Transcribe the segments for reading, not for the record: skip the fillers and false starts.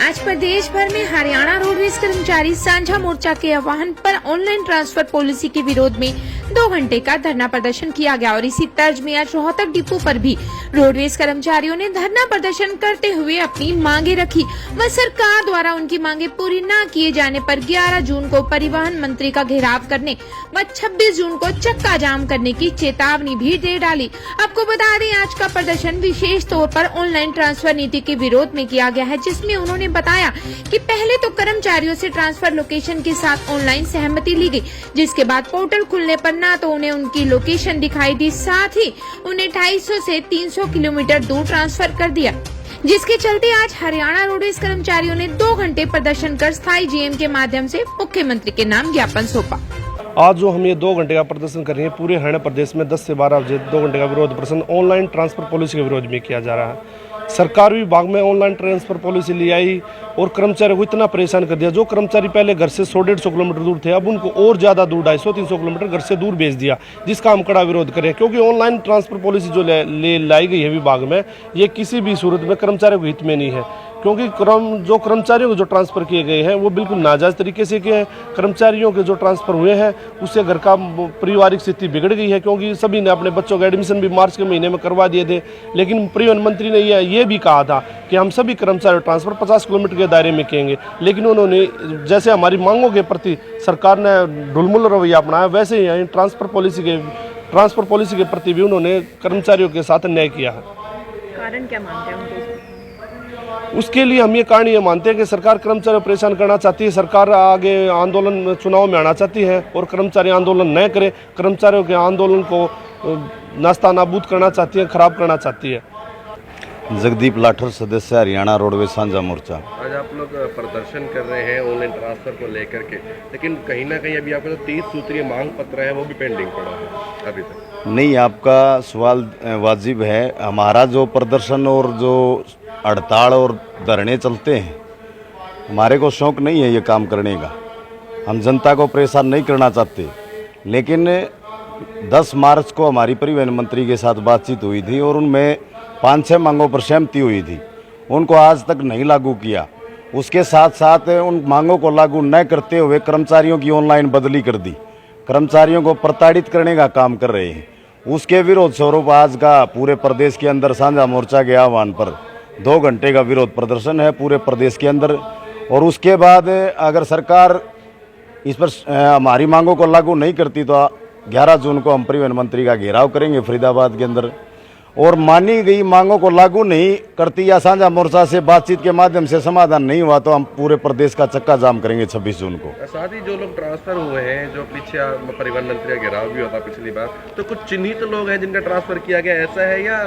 आज प्रदेश भर में हरियाणा रोडवेज कर्मचारी साझा मोर्चा के आह्वान पर ऑनलाइन ट्रांसफर पॉलिसी के विरोध में 2 घंटे का धरना प्रदर्शन किया गया और इसी तर्ज में आज रोहतक डिपो पर भी रोडवेज कर्मचारियों ने धरना प्रदर्शन करते हुए अपनी मांगे रखी व सरकार द्वारा उनकी मांगे पूरी न किए जाने पर 11 जून को परिवहन मंत्री का घेराव करने व 26 जून को चक्का जाम करने की चेतावनी भी दे डाली। आपको बता दें आज का प्रदर्शन विशेष तौर पर ऑनलाइन ट्रांसफर नीति के विरोध में किया गया है, जिसमें उन्होंने बताया कि पहले तो कर्मचारियों से ट्रांसफर लोकेशन के साथ ऑनलाइन सहमति ली गई, जिसके बाद पोर्टल खुलने पर न तो उन्हें उनकी लोकेशन दिखाई दी, साथ ही उन्हें 250 से 300 किलोमीटर दूर ट्रांसफर कर दिया, जिसके चलते आज हरियाणा रोडवेज कर्मचारियों ने 2 घंटे प्रदर्शन कर स्थायी जीएम के माध्यम से मुख्यमंत्री के नाम ज्ञापन सौंपा। आज जो हम ये 2 घंटे का प्रदर्शन कर रहे हैं, पूरे हरियाणा प्रदेश में 10 से 12 बजे 2 घंटे का विरोध प्रदर्शन ऑनलाइन ट्रांसफर पॉलिसी के विरोध में किया जा रहा है। सरकार विभाग में ऑनलाइन ट्रांसफर पॉलिसी ले आई और कर्मचारियों को इतना परेशान कर दिया। जो कर्मचारी पहले घर से 100-150 किलोमीटर दूर थे, अब उनको और ज़्यादा दूर 250-300 किलोमीटर घर से दूर भेज दिया, जिसका हम कड़ा विरोध करें। क्योंकि ऑनलाइन ट्रांसफर पॉलिसी जो लाई गई है विभाग में, ये किसी भी सूरत में कर्मचारियों के हित में नहीं है। क्योंकि कर्मचारियों को जो ट्रांसफ़र किए गए हैं वो बिल्कुल नाजायज़ तरीके से किए हैं। कर्मचारियों के जो ट्रांसफ़र हुए हैं उससे घर का पारिवारिक स्थिति बिगड़ गई है, क्योंकि सभी ने अपने बच्चों का एडमिशन भी मार्च के महीने में करवा दिए थे। लेकिन परिवहन मंत्री ने ये भी कहा था कि हम सभी कर्मचारी ट्रांसफ़र 50 किलोमीटर के दायरे में किएंगे, लेकिन उन्होंने जैसे हमारी मांगों के प्रति सरकार ने ढुलमुल रवैया अपनाया, वैसे ही ट्रांसफ़र पॉलिसी के प्रति भी उन्होंने कर्मचारियों के साथ अन्याय किया है। कारण क्या मानते हैं उसके लिए हम ये कारण ये मानते हैं कि सरकार कर्मचारियों को परेशान करना चाहती है। सरकार आगे आंदोलन चुनाव में आना चाहती है और कर्मचारी आंदोलन न करें, कर्मचारियों के आंदोलन को नास्ता नाबूद करना चाहती है, खराब करना चाहती है। जगदीप लाठर, सदस्य हरियाणा रोडवेज साझा मोर्चा। आज आप लोग प्रदर्शन कर रहे हैं ऑनलाइन ट्रांसफर को लेकर के, लेकिन कहीं ना कहीं अभी आपका जो 30 सूत्रीय मांग पत्र है वो भी पेंडिंग पड़ा है अभी तक। नहीं, आपका सवाल वाजिब है। हमारा जो प्रदर्शन और जो हड़ताल और धरने चलते हैं, हमारे को शौक नहीं है ये काम करने का। हम जनता को परेशान नहीं करना चाहते, लेकिन 10 मार्च को हमारी परिवहन मंत्री के साथ बातचीत हुई थी और उनमें 5-6 मांगों पर सहमति हुई थी। उनको आज तक नहीं लागू किया। उसके साथ साथ उन मांगों को लागू न करते हुए कर्मचारियों की ऑनलाइन बदली कर दी, कर्मचारियों को प्रताड़ित करने का काम कर रहे हैं। उसके विरोध स्वरूप आज का पूरे प्रदेश के अंदर साझा मोर्चा के आह्वान पर 2 घंटे का विरोध प्रदर्शन है पूरे प्रदेश के अंदर। और उसके बाद अगर सरकार इस पर हमारी मांगों को लागू नहीं करती तो 11 जून को हम परिवहन मंत्री का घेराव करेंगे फरीदाबाद के अंदर। और मानी गई मांगों को लागू नहीं करती या साझा मोर्चा से बातचीत के माध्यम से समाधान नहीं हुआ तो हम पूरे प्रदेश का चक्का जाम करेंगे 26 जून को। साथ ही जो लोग ट्रांसफर हुए हैं, जो पीछे परिवहन मंत्री का घेराव भी होता पिछली बार, तो कुछ चिन्हित लोग हैं जिनका ट्रांसफर किया गया, ऐसा है या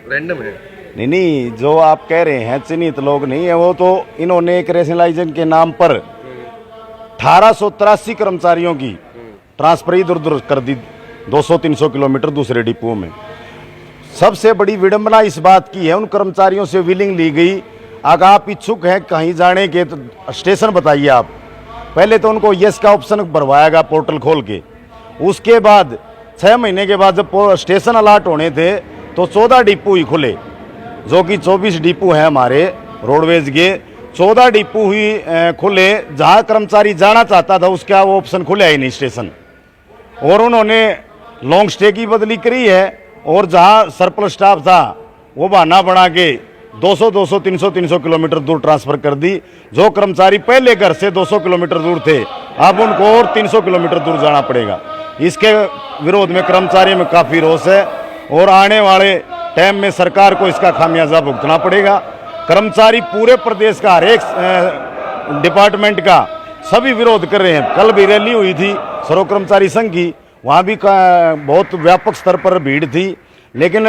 रैंडम है? नहीं, जो आप कह रहे हैं चिन्हित लोग नहीं है, वो तो इन्होंने एक रैशनलाइजेशन के नाम पर 1883 कर्मचारियों की ट्रांसफर इधर उधर कर दी 200-300 किलोमीटर दूसरे डिपो में। सबसे बड़ी विडंबना इस बात की है, उन कर्मचारियों से विलिंग ली गई। अगर आप इच्छुक हैं कहीं जाने के तो स्टेशन बताइए आप। पहले तो उनको यस का ऑप्शन भरवाया गया पोर्टल खोल के। उसके बाद 6 महीने के बाद जब स्टेशन अलॉट होने थे तो 14 डिपो ही खुले, जो कि 24 डिपो हैं हमारे रोडवेज के। 14 डिपो ही खुले, जहाँ कर्मचारी जाना चाहता था उसका वो ऑप्शन खुले ही नहीं स्टेशन। और उन्होंने लॉन्ग स्टे की बदली करी है और जहाँ सरप्लस स्टाफ था वो बहाना बना के 200-300 किलोमीटर दूर ट्रांसफ़र कर दी। जो कर्मचारी पहले घर से 200 किलोमीटर दूर थे, अब उनको और 300 किलोमीटर दूर जाना पड़ेगा। इसके विरोध में कर्मचारियों में काफ़ी रोष है और आने वाले टाइम में सरकार को इसका खामियाजा भुगतना पड़ेगा। कर्मचारी पूरे प्रदेश का हर एक डिपार्टमेंट का सभी विरोध कर रहे हैं। कल भी रैली हुई थी सर्व कर्मचारी संघ की, वहाँ भी बहुत व्यापक स्तर पर भीड़ थी। लेकिन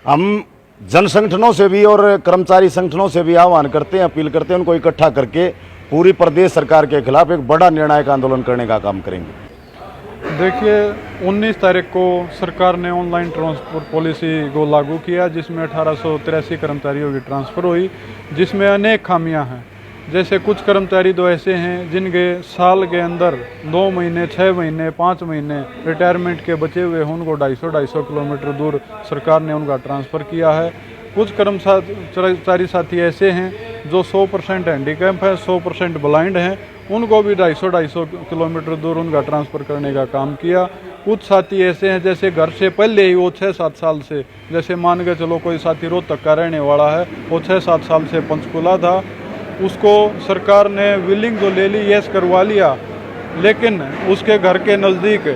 हम जन संगठनों से भी और कर्मचारी संगठनों से भी आह्वान करते हैं, अपील करते हैं, उनको इकट्ठा करके पूरी प्रदेश सरकार के खिलाफ एक बड़ा निर्णायक आंदोलन करने का काम करेंगे। देखिए, 19 तारीख को सरकार ने ऑनलाइन ट्रांसफर पॉलिसी को लागू किया, जिसमें 1883 कर्मचारियों की ट्रांसफ़र हुई, जिसमें अनेक खामियां हैं। जैसे कुछ कर्मचारी तो ऐसे हैं जिनके साल के अंदर 2 महीने, 6 महीने, 5 महीने रिटायरमेंट के बचे हुए हैं, उनको 250 किलोमीटर दूर सरकार ने उनका ट्रांसफ़र किया है। कुछ कर्मचारी साथी ऐसे हैं जो 100% हैंडीकैप है, 100% ब्लाइंड हैं, उनको भी 250 किलोमीटर दूर उनका ट्रांसफ़र करने का काम किया। कुछ साथी ऐसे हैं जैसे घर से पहले ही वो 6-7 साल से, जैसे मान के चलो कोई साथी रोहतक का रहने वाला है, वो 6-7 साल से पंचकुला था, उसको सरकार ने विलिंग तो ले ली, यस करवा लिया, लेकिन उसके घर के नज़दीक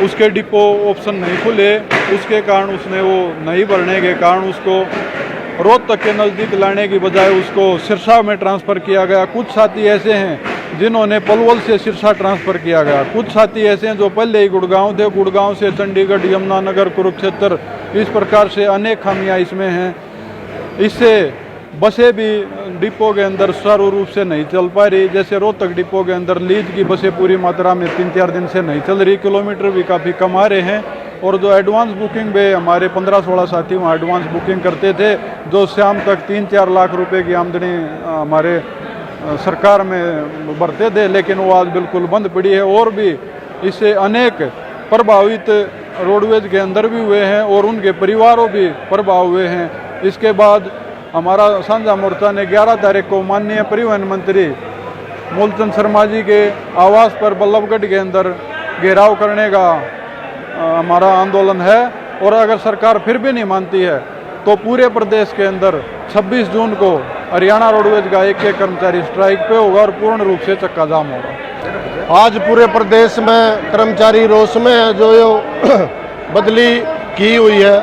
उसके डिपो ऑप्शन नहीं खुले, उसके कारण उसने वो नहीं भरने के कारण उसको रोहतक के नज़दीक लाने की बजाय उसको सिरसा में ट्रांसफ़र किया गया। कुछ साथी ऐसे हैं जिन्होंने पलवल से सिरसा ट्रांसफ़र किया गया। कुछ साथी ऐसे हैं जो पहले ही गुड़गांव थे, गुड़गांव से चंडीगढ़, यमुनानगर, कुरुक्षेत्र, इस प्रकार से अनेक खामियां इसमें हैं। इससे बसें भी डिपो के अंदर सुचारू रूप से नहीं चल पा रही। जैसे रोहतक डिपो के अंदर लीज की बसें पूरी मात्रा में 3-4 दिन से नहीं चल रही, किलोमीटर भी काफ़ी कम आ रहे हैं। और जो एडवांस बुकिंग में हमारे 15-16 साथी वहाँ एडवांस बुकिंग करते थे, जो शाम तक 3-4 लाख रुपए की आमदनी हमारे सरकार में भरते थे, लेकिन वो आज बिल्कुल बंद पड़ी है। और भी इससे अनेक प्रभावित रोडवेज के अंदर भी हुए हैं और उनके परिवारों भी प्रभाव हुए हैं। इसके बाद हमारा साझा मोर्चा ने 11 तारीख को माननीय परिवहन मंत्री मूलचंद शर्मा जी के आवास पर बल्लभगढ़ के अंदर घेराव करने का हमारा आंदोलन है। और अगर सरकार फिर भी नहीं मानती है तो पूरे प्रदेश के अंदर 26 जून को हरियाणा रोडवेज का एक कर्मचारी स्ट्राइक पे होगा और पूर्ण रूप से चक्का जाम होगा। आज पूरे प्रदेश में कर्मचारी रोष में है। जो बदली की हुई है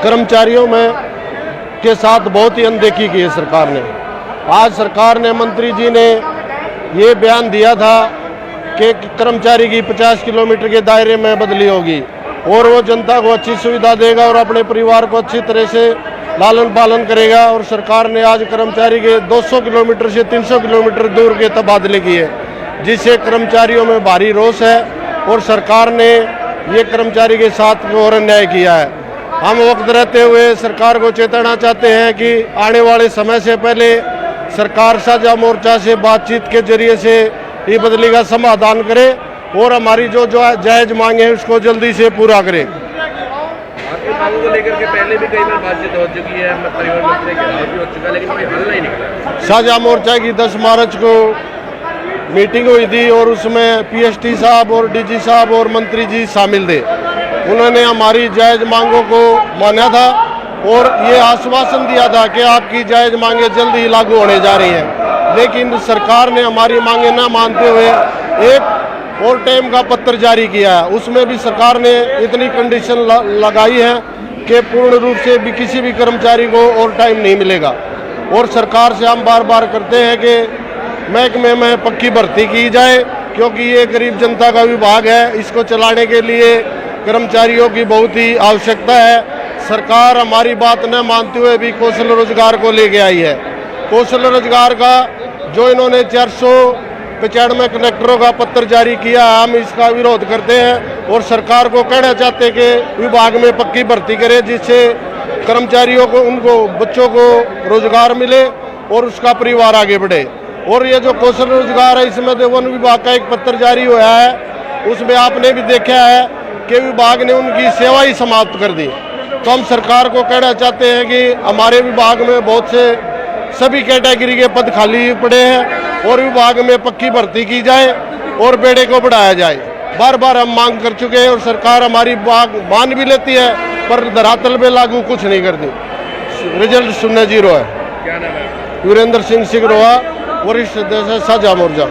कर्मचारियों में के साथ बहुत ही अनदेखी की है सरकार ने। आज सरकार ने, मंत्री जी ने ये बयान दिया था कि कर्मचारी की 50 किलोमीटर के दायरे में बदली होगी और वो जनता को अच्छी सुविधा देगा और अपने परिवार को अच्छी तरह से लालन पालन करेगा। और सरकार ने आज कर्मचारी के 200 किलोमीटर से 300 किलोमीटर दूर के तबादले किए, जिससे कर्मचारियों में भारी रोष है और सरकार ने ये कर्मचारी के साथ घोर अन्याय किया है। हम वक्त रहते हुए सरकार को चेताना चाहते हैं कि आने वाले समय से पहले सरकार साझा मोर्चा से बातचीत के जरिए से ये बदली का समाधान करे और हमारी जो जायज मांगे हैं उसको जल्दी से पूरा करे। आपकी मांगों को लेकर के पहले भी कई बार बातचीत हो चुकी है, परिवहन मंत्री के भी हो चुका है, लेकिन कोई हल नहीं निकला। साझा मोर्चा की 10 मार्च को मीटिंग हुई थी और उसमें पीएसटी साहब और डीजी साहब और मंत्री जी शामिल थे। उन्होंने हमारी जायज मांगों को माना था और ये आश्वासन दिया था कि आपकी जायज मांगे जल्द ही लागू होने जा रही हैं। लेकिन सरकार ने हमारी मांगे न मानते हुए एक और टाइम का पत्र जारी किया है। उसमें भी सरकार ने इतनी कंडीशन लगाई है कि पूर्ण रूप से भी किसी भी कर्मचारी को और टाइम नहीं मिलेगा। और सरकार से हम बार बार करते हैं कि महकमे में पक्की भर्ती की जाए, क्योंकि ये गरीब जनता का विभाग है, इसको चलाने के लिए कर्मचारियों की बहुत ही आवश्यकता है। सरकार हमारी बात न मानते हुए भी कौशल रोजगार को लेके आई है। कौशल रोजगार का जो इन्होंने 495 कलेक्टरों का पत्र जारी किया, हम इसका विरोध करते हैं और सरकार को कहना चाहते हैं कि विभाग में पक्की भर्ती करे, जिससे कर्मचारियों को, उनको बच्चों को रोजगार मिले और उसका परिवार आगे बढ़े। और ये जो कौशल रोजगार है, इसमें तो वन विभाग का एक पत्र जारी हुआ है, उसमें आपने भी देखा है कि विभाग ने उनकी सेवा ही समाप्त कर दी। तो हम सरकार को कहना चाहते हैं कि हमारे विभाग में बहुत से सभी कैटेगरी के पद खाली पड़े हैं और विभाग में पक्की भर्ती की जाए और बेड़े को बढ़ाया जाए। बार बार हम मांग कर चुके हैं और सरकार हमारी बात मान भी लेती है, पर धरातल पे लागू कुछ नहीं करती। रिजल्ट 0 है। क्या नाम है? वीरेंद्र सिंह सिगरोहा, वरिष्ठ सदस्य साझा मोर्चा।